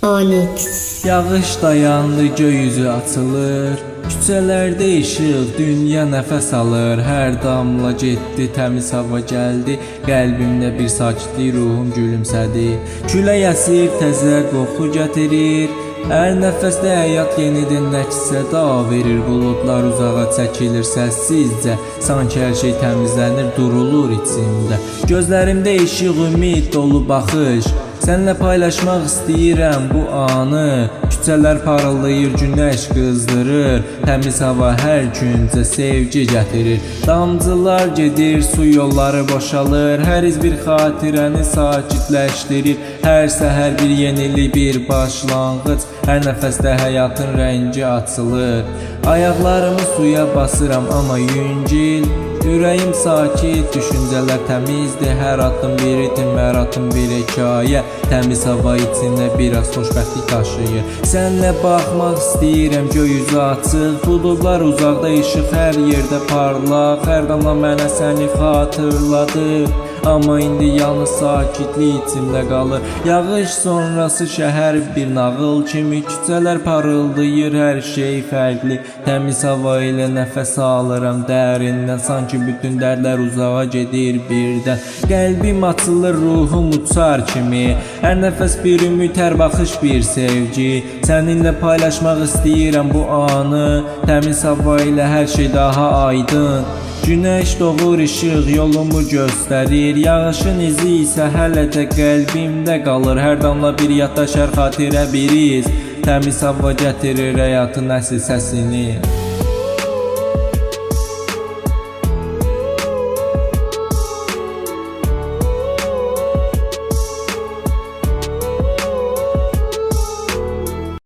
Onyx. Yağış dayandı, gökyüzü açılır. Küçələrdə işıq, dünya nəfəs alır. Hər damla getdi, təmiz hava gəldi. Qəlbimdə bir sakitlik, ruhum gülümsədi. Külək əsir, təzə qoxu gətirir. Hər nəfəsdə həyat yenidən nəks-səda verir. Buludlar uzağa çəkilir səssizcə. Sanki hər şey təmizlənir, durulur içimdə. Gözlərimdə işıq, ümid dolu baxış. Sənlə paylaşmaq istəyirəm bu anı. Küçələr parıldayır, günəş qızdırır. Təmiz hava hər güncə sevgi gətirir. Damcılar gedir, su yolları boşalır. Hər iz bir xatirəni sakitləşdirir. Hər səhər bir yenilik, bir başlanğıc. Hər nəfəsdə həyatın rəngi açılır. Ayaqlarımı suya basıram, amma yüngül. Ürəyim sakit, düşüncələr təmizdir. Hər addım bir ritim, hər addım bir hekayə. Təmiz hava içində biraz xoşbəxtlik daşıyır. Sənlə baxmaq istəyirəm, gökyüzü açıq. Buludlar uzaqda, işıq hər yerdə parlaq. Hər damla mənə səni xatırladı. Amma indi yalnız sakitlik içimdə qalır. Yağış sonrası şəhər bir nağıl kimi. Küçələr parıldayır, hər şey fərqli. Təmiz hava ilə nəfəs alıram dərindən. Sanki bütün dərdlər uzağa gedir birdən. Qəlbim açılır, ruhum uçar kimi. Hər nəfəs bir ümid, hər baxış bir sevgi. Səninlə paylaşmaq istəyirəm bu anı. Təmiz hava ilə hər şey daha aydın. Günəş doğur, işıq yolumu göstərir. Yağışın izi isə hələ də qəlbimdə qalır. Hər damla bir yaddaş, hər xatirə bir iz. Təmiz hava gətirir həyatın əsl səsini.